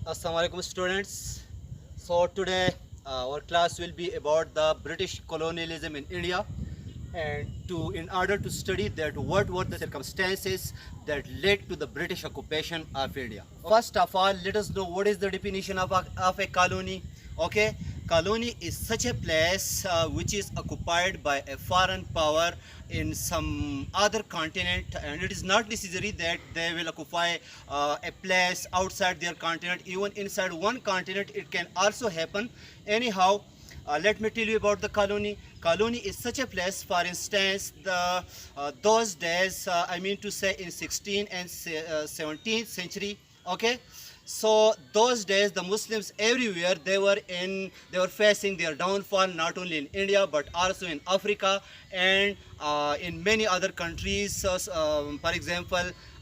Assalamualaikum students. So today our class will be about the British colonialism in India, and in order to study that what were the circumstances that led to the British occupation of India. First of all, let us know what is the definition of a colony. Okay, colony is such a place which is occupied by a foreign power in some other continent, and it is not necessary that they will occupy a place outside their continent. Even inside one continent it can also happen. Anyhow, let me tell you about the colony. Colony is such a place. For instance, those days, I mean to say in 16th and 17th century. Okay, so those days the Muslims everywhere they were facing their downfall, not only in India but also in Africa and in many other countries. For example,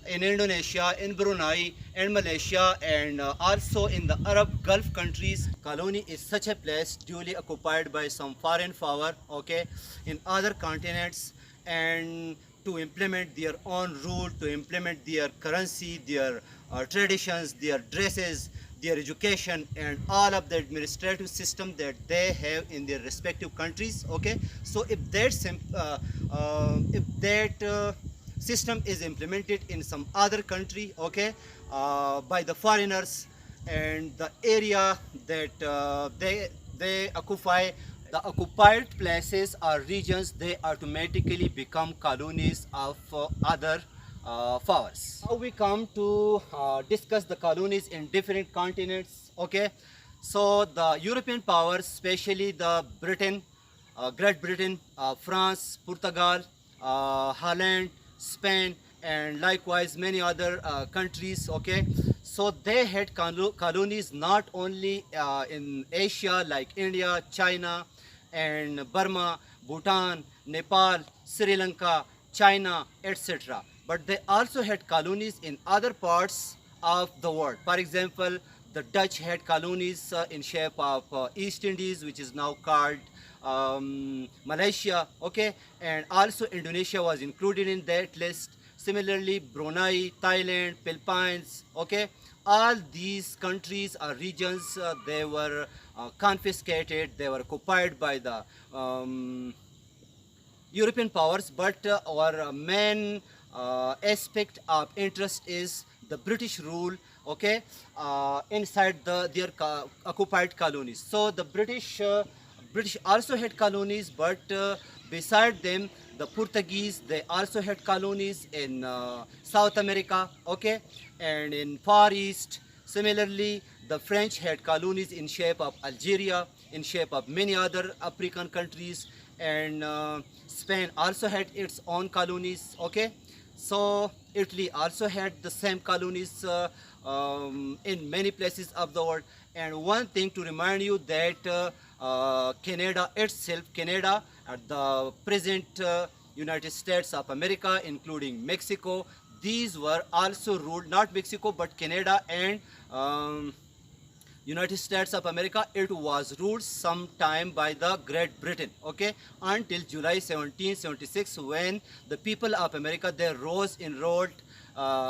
in Indonesia, in Brunei, and Malaysia, and also in the Arab Gulf countries. Colony is such a place duly occupied by some foreign power, okay, in other continents, and to implement their own rule, to implement their currency, their traditions, their dresses, their education, and all of the administrative system that they have in their respective countries. Okay, so if that system is implemented in some other country, okay, by the foreigners, and the area that they occupy, the occupied places or regions, they automatically become colonies of other powers. Now we come to discuss the colonies in different continents. Okay, so the European powers, especially the Great Britain, France, Portugal, Holland, Spain, and likewise many other countries. Okay, so they had colonies not only in Asia like India, China, and Burma, Bhutan, Nepal, Sri Lanka, China, etc. But they also had colonies in other parts of the world. For example, the Dutch had colonies in shape of East Indies, which is now called Malaysia, okay, and also Indonesia was included in that list. Similarly, Brunei, Thailand, Philippines, okay, all these countries or regions, they were confiscated, they were occupied by the European powers, but our main aspect of interest is the British rule, okay, inside their occupied colonies. So the British also had colonies, but beside them, the Portuguese, they also had colonies in South America, okay, and in Far East. Similarly, the French had colonies in shape of Algeria, in shape of many other African countries, and Spain also had its own colonies, okay. So Italy also had the same colonies in many places of the world. And one thing to remind you that Canada itself, Canada at the present United States of America, including Mexico, these were also ruled, not Mexico but Canada and United States of America, it was ruled sometime by the Great Britain, okay, until July 1776, when the people of America, they rose in revolt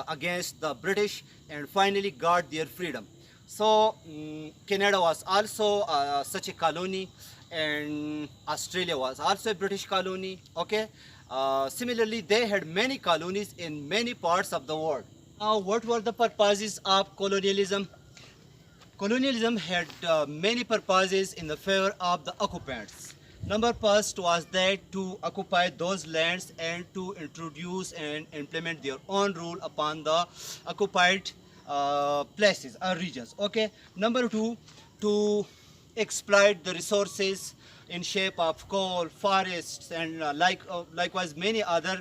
against the British and finally got their freedom. So Canada was also such a colony, and Australia was also a British colony, okay. Similarly, they had many colonies in many parts of the world. Now, what were the purposes of colonialism? Colonialism had many purposes in the favor of the occupants. Number first was that to occupy those lands and to introduce and implement their own rule upon the occupied places or regions. Okay. Number two, to exploit the resources in shape of coal, forests, and likewise many other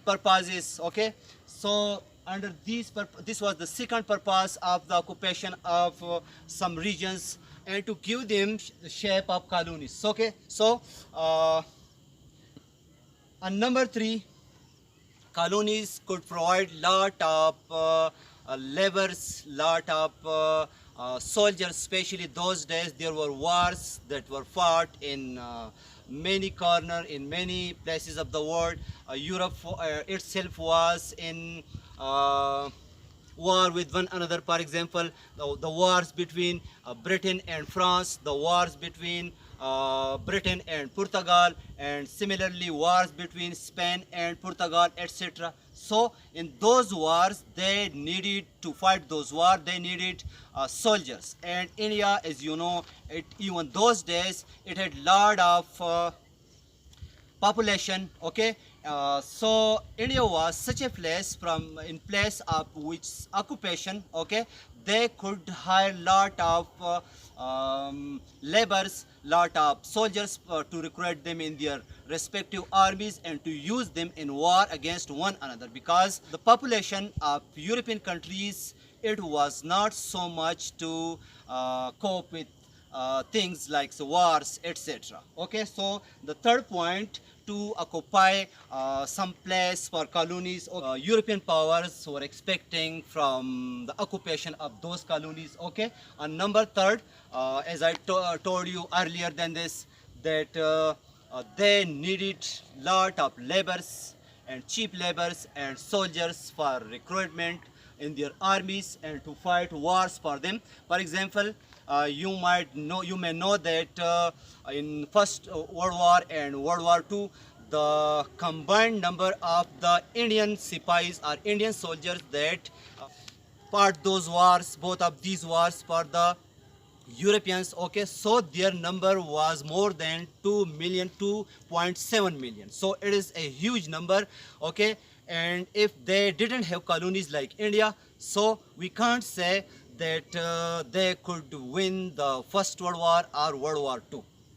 purposes. Okay. So under this was the second purpose of the occupation of some regions, and to give them the shape of colonies. Okay, so and number three, colonies could provide lot of laborers, lot of soldiers. Especially those days, there were wars that were fought in many corners, in many places of the world. Europe itself was in war with one another. For example, the wars between Britain and France, the wars between Britain and Portugal, and similarly wars between Spain and Portugal, etc. So in those wars, they needed to fight those wars, they needed soldiers. And India, as you know, even those days, it had lot of population. Okay, so India was such a place, from in place of which occupation, okay, they could hire lot of laborers, lot of soldiers to recruit them in their respective armies and to use them in war against one another, because the population of European countries, it was not so much to cope with things like wars, etc. Okay, so the third point, to occupy some place for colonies. European powers were expecting from the occupation of those colonies. Okay, and number third, as I told you earlier than this, that they needed lot of laborers and cheap laborers and soldiers for recruitment in their armies and to fight wars for them. For example, you may know that in First World War and World War II, the combined number of the Indian sipais or Indian soldiers that fought those wars, both of these wars for the Europeans, okay, so their number was more than 2 million, 2.7 million. So it is a huge number, okay. And if they didn't have colonies like India, so we can't say that they could win the First World War or World War II.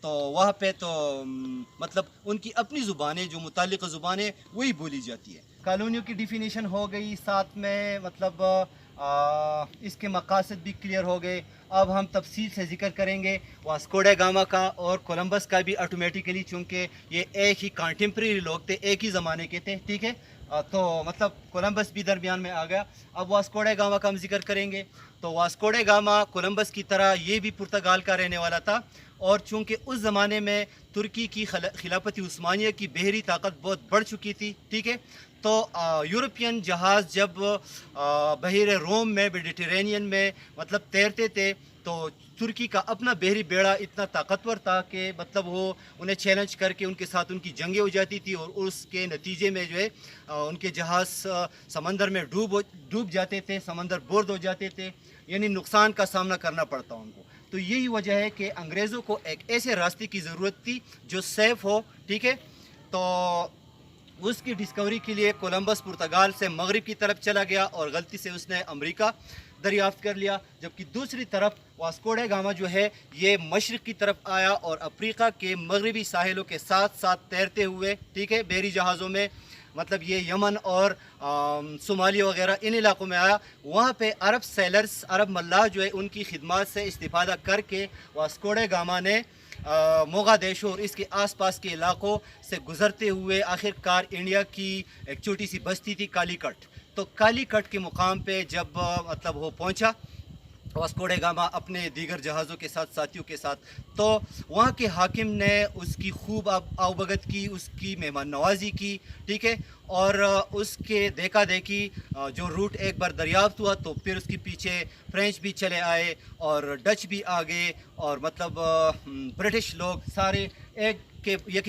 تو وہاں پہ تو مطلب ان کی اپنی زبانیں جو متعلقہ زبانیں وہی بولی جاتی ہے. کالونیوں کی ڈیفینیشن ہو گئی، ساتھ میں مطلب اس کے مقاصد بھی کلیئر ہو گئے. اب ہم تفصیل سے ذکر کریں گے واسکو ڈا گاما کا اور کولمبس کا بھی آٹومیٹیکلی، چونکہ یہ ایک ہی کانٹمپریری لوگ تھے، ایک ہی زمانے کے تھے. ٹھیک ہے، تو مطلب کولمبس بھی درمیان میں آ گیا. اب واسکو ڈا گاما کا ہم ذکر کریں گے. تو واسکو ڈا گاما کولمبس کی طرح یہ بھی پرتگال کا رہنے والا تھا، اور چونکہ اس زمانے میں ترکی کی خلافت عثمانیہ کی بحری طاقت بہت بڑھ چکی تھی. ٹھیک ہے، تو یورپین جہاز جب بحیر روم میں، میڈیٹرینین میں مطلب تیرتے تھے، تو ترکی کا اپنا بحری بیڑا اتنا طاقتور تھا کہ مطلب وہ انہیں چیلنج کر کے ان کے ساتھ ان کی جنگیں ہو جاتی تھی، اور اس کے نتیجے میں جو ہے ان کے جہاز سمندر میں ڈوب جاتے تھے، سمندر بورڈ ہو جاتے تھے، یعنی نقصان کا سامنا کرنا پڑتا ان کو. تو یہی وجہ ہے کہ انگریزوں کو ایک ایسے راستے کی ضرورت تھی جو سیف ہو. ٹھیک ہے، تو اس کی ڈسکوری کے لیے کولمبس پرتگال سے مغرب کی طرف چلا گیا اور غلطی سے اس نے امریکہ دریافت کر لیا، جبکہ دوسری طرف واسکو ڈا گاما جو ہے یہ مشرق کی طرف آیا اور افریقہ کے مغربی ساحلوں کے ساتھ ساتھ تیرتے ہوئے، ٹھیک ہے، بحری جہازوں میں، مطلب یہ یمن اور صومالیہ وغیرہ ان علاقوں میں آیا. وہاں پہ عرب سیلرز، عرب ملاح جو ہے ان کی خدمات سے استفادہ کر کے واسکو ڈا گاما نے موغادیشو اور اس کے آس پاس کے علاقوں سے گزرتے ہوئے آخر کار انڈیا کی ایک چھوٹی سی بستی تھی کالی کٹ. تو کالی کٹ کے مقام پہ جب مطلب وہ پہنچا واسکو ڈا گاما اپنے دیگر جہازوں کے ساتھ، ساتھیوں کے ساتھ، تو وہاں کے حاکم نے اس کی خوب آؤبگت کی، اس کی مہمان نوازی کی. ٹھیک ہے، اور اس کے دیکھا دیکھی جو روٹ ایک بار دریافت ہوا تو پھر اس کے پیچھے فرینچ بھی چلے آئے اور ڈچ بھی آ گئے، اور مطلب برٹش لوگ سارے ایک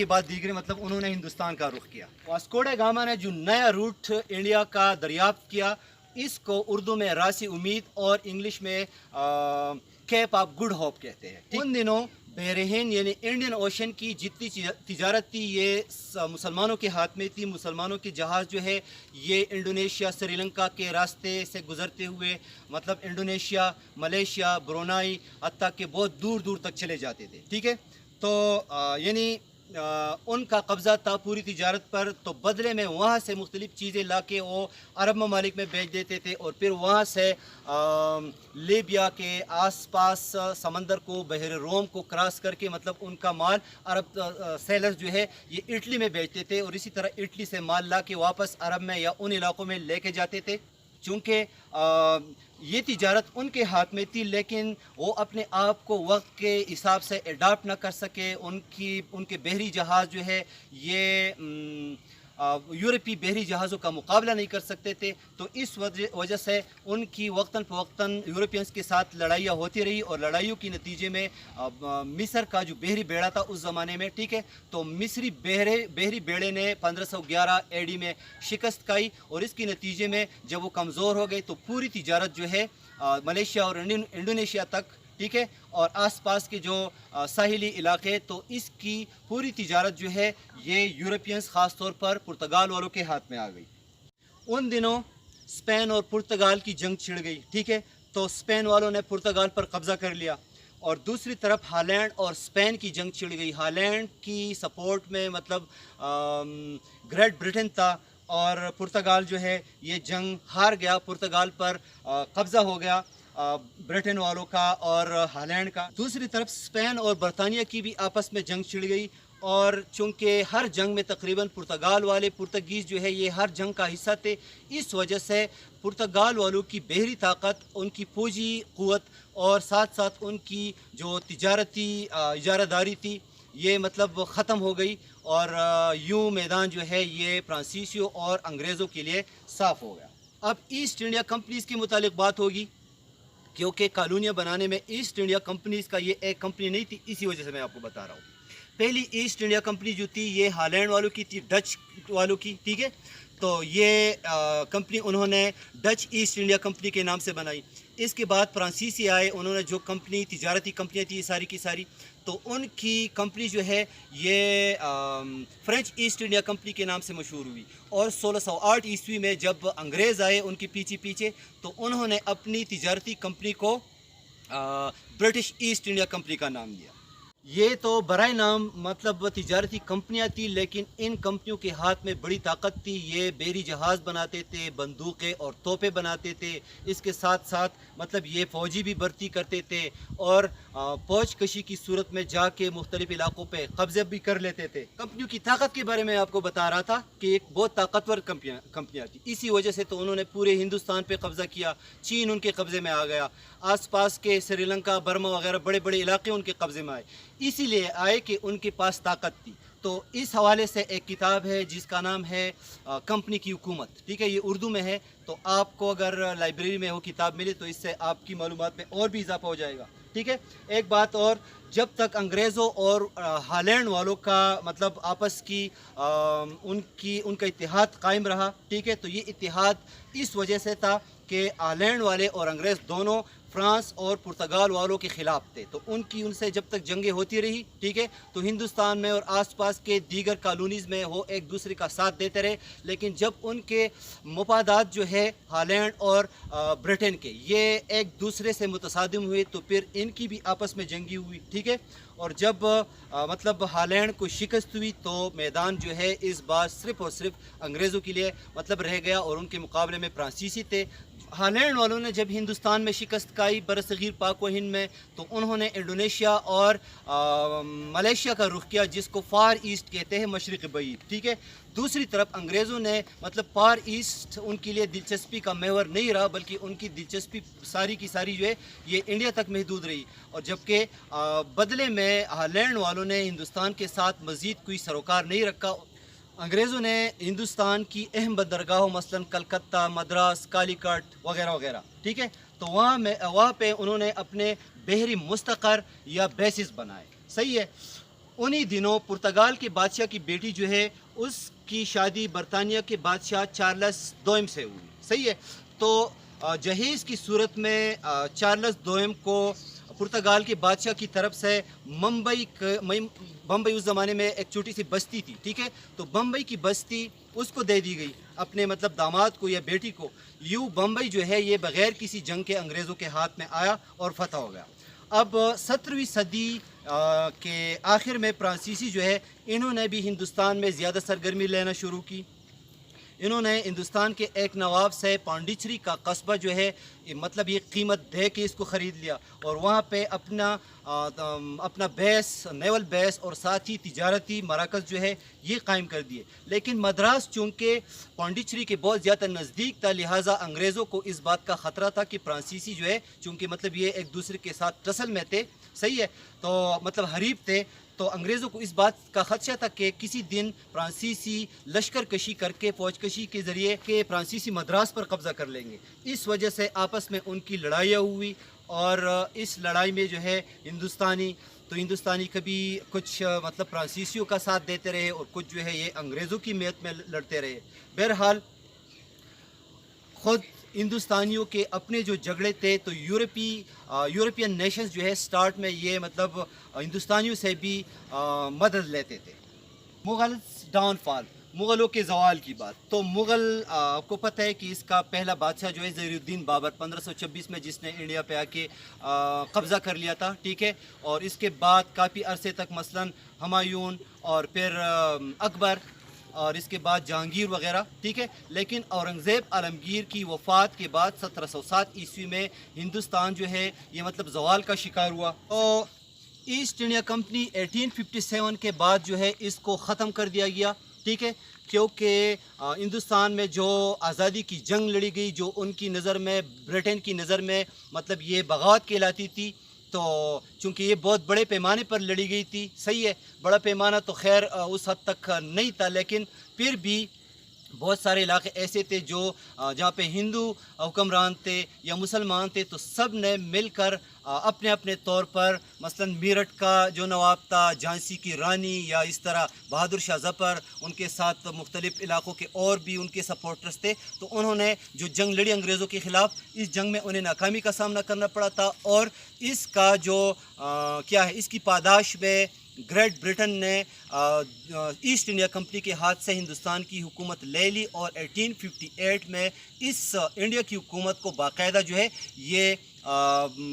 بعد دیگرے مطلب انہوں نے ہندوستان کا رخ کیا. واسکو ڈا گاما نے جو نیا روٹ انڈیا کا دریافت کیا، اس کو اردو میں راس امید اور انگلش میں کیپ آف گڈ ہوپ کہتے ہیں. ان دنوں بحر ہند یعنی انڈین اوشن کی جتنی تجارت تھی یہ مسلمانوں کے ہاتھ میں تھی. مسلمانوں کے جہاز جو ہے یہ انڈونیشیا، سری لنکا کے راستے سے گزرتے ہوئے مطلب انڈونیشیا، ملیشیا، برونائی، حتیٰ کہ بہت دور دور تک چلے جاتے تھے. ٹھیک ہے، تو یعنی ان کا قبضہ تھا پوری تجارت پر. تو بدلے میں وہاں سے مختلف چیزیں لا کے وہ عرب ممالک میں بیچ دیتے تھے، اور پھر وہاں سے لیبیا کے آس پاس سمندر کو، بحر روم کو کراس کر کے مطلب ان کا مال عرب سیلرز جو ہے یہ اٹلی میں بیچتے تھے، اور اسی طرح اٹلی سے مال لا کے واپس عرب میں یا ان علاقوں میں لے کے جاتے تھے. چونکہ یہ تجارت ان کے ہاتھ میں تھی، لیکن وہ اپنے آپ کو وقت کے حساب سے اڈاپٹ نہ کر سکے. ان کے بحری جہاز جو ہے یہ یورپی بحری جہازوں کا مقابلہ نہیں کر سکتے تھے. تو اس وجہ سے ان کی وقتاً فوقتاً یورپینس کے ساتھ لڑائیاں ہوتی رہی، اور لڑائیوں کے نتیجے میں مصر کا جو بحری بیڑا تھا اس زمانے میں، ٹھیک ہے، تو مصری بحری بیڑے نے 1511 AD میں شکست کھائی، اور اس کے نتیجے میں جب وہ کمزور ہو گئے تو پوری تجارت جو ہے ملیشیا اور انڈونیشیا تک، ٹھیک ہے، اور آس پاس کے جو ساحلی علاقے، تو اس کی پوری تجارت جو ہے یہ یورپینس خاص طور پر پرتگال والوں کے ہاتھ میں آ گئی. ان دنوں اسپین اور پرتگال کی جنگ چھڑ گئی. ٹھیک ہے، تو اسپین والوں نے پرتگال پر قبضہ کر لیا، اور دوسری طرف ہالینڈ اور اسپین کی جنگ چھڑ گئی. ہالینڈ کی سپورٹ میں مطلب گریٹ برٹن تھا، اور پرتگال جو ہے یہ جنگ ہار گیا، پرتگال پر قبضہ ہو گیا برٹن والوں کا اور ہالینڈ کا. دوسری طرف اسپین اور برطانیہ کی بھی آپس میں جنگ چھڑ گئی، اور چونکہ ہر جنگ میں تقریباً پرتگال والے پرتگیز جو ہے یہ ہر جنگ کا حصہ تھے، اس وجہ سے پرتگال والوں کی بحری طاقت، ان کی فوجی قوت اور ساتھ ساتھ ان کی جو تجارتی اجارہ داری تھی یہ مطلب ختم ہو گئی، اور یوں میدان جو ہے یہ فرانسیسیوں اور انگریزوں کے لیے صاف ہو گیا. اب ایسٹ انڈیا کمپنیز کے متعلق بات ہوگی، کیونکہ کالونیاں بنانے میں ایسٹ انڈیا کمپنیز کا یہ ایک کمپنی نہیں تھی، اسی وجہ سے میں آپ کو بتا رہا ہوں. پہلی ایسٹ انڈیا کمپنی جو تھی یہ ہالینڈ والوں کی تھی، ڈچ والوں کی. ٹھیک ہے، تو یہ کمپنی انہوں نے ڈچ ایسٹ انڈیا کمپنی کے نام سے بنائی. اس کے بعد فرانسیسی آئے، انہوں نے جو کمپنی تجارتی کمپنیاں تھیں ساری کی ساری، تو ان کی کمپنی جو ہے یہ فرینچ ایسٹ انڈیا کمپنی کے نام سے مشہور ہوئی. اور 1608 عیسوی میں جب انگریز آئے ان کے پیچھے تو انہوں نے اپنی تجارتی کمپنی کو برٹش ایسٹ انڈیا کمپنی کا نام دیا. یہ تو برائے نام مطلب تجارتی کمپنیاں تھیں، لیکن ان کمپنیوں کے ہاتھ میں بڑی طاقت تھی. یہ بیری جہاز بناتے تھے، بندوقیں اور توپیں بناتے تھے. اس کے ساتھ ساتھ مطلب یہ فوجی بھی بھرتی کرتے تھے اور پوچھ کشی کی صورت میں جا کے مختلف علاقوں پہ قبضے بھی کر لیتے تھے. کمپنیوں کی طاقت کے بارے میں آپ کو بتا رہا تھا کہ ایک بہت طاقتور کمپنیاں تھیں. اسی وجہ سے تو انہوں نے پورے ہندوستان پہ قبضہ کیا. چین ان کے قبضے میں آ گیا، آس پاس کے سری لنکا، برما وغیرہ بڑے بڑے علاقے ان کے قبضے میں آئے. اسی لیے آئے کہ ان کے پاس طاقت تھی. تو اس حوالے سے ایک کتاب ہے جس کا نام ہے کمپنی کی حکومت. ٹھیک ہے، یہ اردو میں ہے، تو آپ کو اگر لائبریری میں وہ کتاب ملے تو اس سے آپ کی معلومات میں اور بھی اضافہ ہو جائے گا. ٹھیک ہے. ایک بات اور، جب تک انگریزوں اور ہالینڈ والوں کا مطلب آپس کی ان کا اتحاد قائم رہا. ٹھیک ہے، تو یہ اتحاد اس وجہ سے تھا کہ ہالینڈ والے اور انگریز دونوں فرانس اور پرتگال والوں کے خلاف تھے. تو ان سے جب تک جنگیں ہوتی رہی، ٹھیک ہے، تو ہندوستان میں اور آس پاس کے دیگر کالونیز میں وہ ایک دوسرے کا ساتھ دیتے رہے. لیکن جب ان کے مفادات جو ہے ہالینڈ اور برٹن کے یہ ایک دوسرے سے متصادم ہوئے تو پھر ان کی بھی آپس میں جنگی ہوئی. ٹھیک ہے، اور جب مطلب ہالینڈ کو شکست ہوئی تو میدان جو ہے اس بار صرف اور صرف انگریزوں کے لیے مطلب رہ گیا اور ان کے مقابلے میں فرانسیسی تھے. ہالینڈ والوں نے جب ہندوستان میں شکست کھائی برصغیر پاک و ہند میں، تو انہوں نے انڈونیشیا اور ملیشیا کا رخ کیا، جس کو فار ایسٹ کہتے ہیں، مشرق بعید. ٹھیک ہے. دوسری طرف انگریزوں نے مطلب فار ایسٹ ان کے لیے دلچسپی کا محور نہیں رہا، بلکہ ان کی دلچسپی ساری کی ساری جو ہے یہ انڈیا تک محدود رہی. اور جبکہ بدلے میں ہالینڈ والوں نے ہندوستان کے ساتھ مزید کوئی سروکار نہیں رکھا. انگریزوں نے ہندوستان کی اہم بندرگاہوں مثلاً کلکتہ، مدراس، کالی کٹ وغیرہ وغیرہ، ٹھیک ہے، تو وہاں پہ انہوں نے اپنے بحری مستقر یا بیسز بنائے. صحیح ہے. انہی دنوں پرتگال کے بادشاہ کی بیٹی جو ہے اس کی شادی برطانیہ کے بادشاہ چارلس دوئم سے ہوئی. صحیح ہے. تو جہیز کی صورت میں چارلس دوئم کو پرتگال کے بادشاہ کی طرف سے بمبئی اس زمانے میں ایک چھوٹی سی بستی تھی. ٹھیک ہے، تو بمبئی کی بستی اس کو دے دی گئی اپنے مطلب داماد کو یا بیٹی کو. یوں بمبئی جو ہے یہ بغیر کسی جنگ کے انگریزوں کے ہاتھ میں آیا اور فتح ہو گیا. اب 17ویں صدی کے آخر میں فرانسیسی جو ہے انہوں نے بھی ہندوستان میں زیادہ سرگرمی لینا شروع کی. انہوں نے ہندوستان کے ایک نواب سے پانڈیچری کا قصبہ جو ہے مطلب یہ قیمت دے کے اس کو خرید لیا اور وہاں پہ اپنا بیس، نیول بیس اور ساتھ ہی تجارتی مراکز جو ہے یہ قائم کر دیے. لیکن مدراس چونکہ پانڈیچری کے بہت زیادہ نزدیک تھا، لہٰذا انگریزوں کو اس بات کا خطرہ تھا کہ فرانسیسی جو ہے چونکہ مطلب یہ ایک دوسرے کے ساتھ ٹسل میں تھے، صحیح ہے، تو مطلب حریف تھے، تو انگریزوں کو اس بات کا خدشہ تھا کہ کسی دن فرانسیسی لشکر کشی کر کے، فوج کشی کے ذریعے کہ فرانسیسی مدراس پر قبضہ کر لیں گے. اس وجہ سے آپس میں ان کی لڑائیاں ہوئی اور اس لڑائی میں جو ہے ہندوستانی کبھی کچھ مطلب فرانسیسیوں کا ساتھ دیتے رہے اور کچھ جو ہے یہ انگریزوں کی میت میں لڑتے رہے. بہرحال خود ہندوستانیوں کے اپنے جو جھگڑے تھے تو یورپین نیشنز جو ہے سٹارٹ میں یہ مطلب ہندوستانیوں سے بھی مدد لیتے تھے. مغل ڈاؤن فال، مغلوں کے زوال کی بات. تو مغل آپ کو پتہ ہے کہ اس کا پہلا بادشاہ جو ہے ظہیر الدین بابر 1526 میں جس نے انڈیا پہ آ کے قبضہ کر لیا تھا. ٹھیک ہے، اور اس کے بعد کافی عرصے تک مثلاً ہمایون اور پھر اکبر اور اس کے بعد جہانگیر وغیرہ. ٹھیک ہے، لیکن اورنگزیب عالمگیر کی وفات کے بعد 1707 عیسوی میں ہندوستان جو ہے یہ مطلب زوال کا شکار ہوا. اور ایسٹ انڈیا کمپنی 1857 کے بعد جو ہے اس کو ختم کر دیا گیا. ٹھیک ہے، کیونکہ ہندوستان میں جو آزادی کی جنگ لڑی گئی جو ان کی نظر میں، برٹن کی نظر میں مطلب یہ بغاوت کہلاتی تھی، تو چونکہ یہ بہت بڑے پیمانے پر لڑی گئی تھی. صحیح ہے، بڑا پیمانہ تو خیر اس حد تک نہیں تھا، لیکن پھر بھی بہت سارے علاقے ایسے تھے جہاں پہ ہندو حکمران تھے یا مسلمان تھے، تو سب نے مل کر اپنے اپنے طور پر مثلاً میرٹھ کا جو نواب تھا، جھانسی کی رانی، یا اس طرح بہادر شاہ ظفر، ان کے ساتھ مختلف علاقوں کے اور بھی ان کے سپورٹرز تھے. تو انہوں نے جو جنگ لڑی انگریزوں کے خلاف، اس جنگ میں انہیں ناکامی کا سامنا کرنا پڑا تھا، اور اس کا جو کیا ہے، اس کی پاداش میں گریٹ برٹن نے ایسٹ انڈیا کمپنی کے ہاتھ سے ہندوستان کی حکومت لے لی اور 1858 میں اس انڈیا کی حکومت کو باقاعدہ جو ہے یہ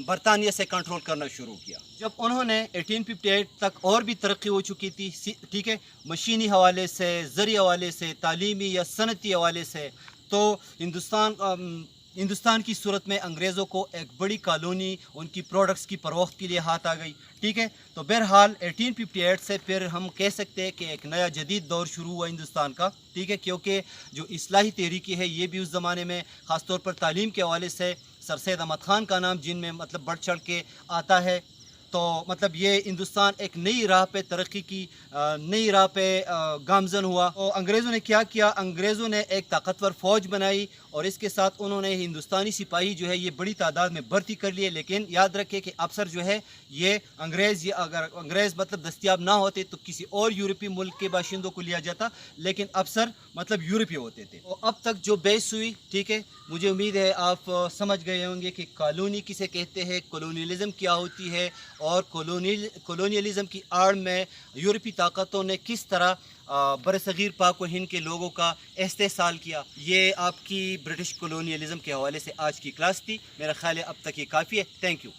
برطانیہ سے کنٹرول کرنا شروع کیا. جب انہوں نے 1858 تک اور بھی ترقی ہو چکی تھی، ٹھیک ہے، مشینی حوالے سے، زرعی حوالے سے، تعلیمی یا صنعتی حوالے سے، تو ہندوستان کی صورت میں انگریزوں کو ایک بڑی کالونی ان کی پروڈکٹس کی فروخت کے لیے ہاتھ آ گئی. ٹھیک ہے، تو بہرحال 1858 سے پھر ہم کہہ سکتے ہیں کہ ایک نیا جدید دور شروع ہوا ہندوستان کا. ٹھیک ہے، کیونکہ جو اصلاحی تحریکی ہے یہ بھی اس زمانے میں خاص طور پر تعلیم کے حوالے سے سر سید احمد خان کا نام جن میں مطلب بڑھ چڑھ کے آتا ہے. تو مطلب یہ ہندوستان ایک نئی راہ پہ ترقی کی، نئی راہ پہ گامزن ہوا. تو انگریزوں نے کیا کیا؟ انگریزوں نے ایک طاقتور فوج بنائی اور اس کے ساتھ انہوں نے ہندوستانی سپاہی جو ہے یہ بڑی تعداد میں بھرتی کر لیے. لیکن یاد رکھے کہ افسر جو ہے یہ اگر انگریز مطلب دستیاب نہ ہوتے تو کسی اور یورپی ملک کے باشندوں کو لیا جاتا، لیکن افسر مطلب یورپی ہوتے تھے. تو اب تک جو بحث ہوئی، ٹھیک ہے، مجھے امید ہے آپ سمجھ گئے ہوں گے کہ کالونی کسے کہتے ہیں، کولونیلزم کیا ہوتی ہے، اور کولونیلزم کی آڑ میں یورپی طاقتوں نے کس طرح برصغیر پاک و ہند کے لوگوں کا استحصال کیا. یہ آپ کی برٹش کولونیلزم کے حوالے سے آج کی کلاس تھی. میرا خیال ہے اب تک یہ کافی ہے. Thank you.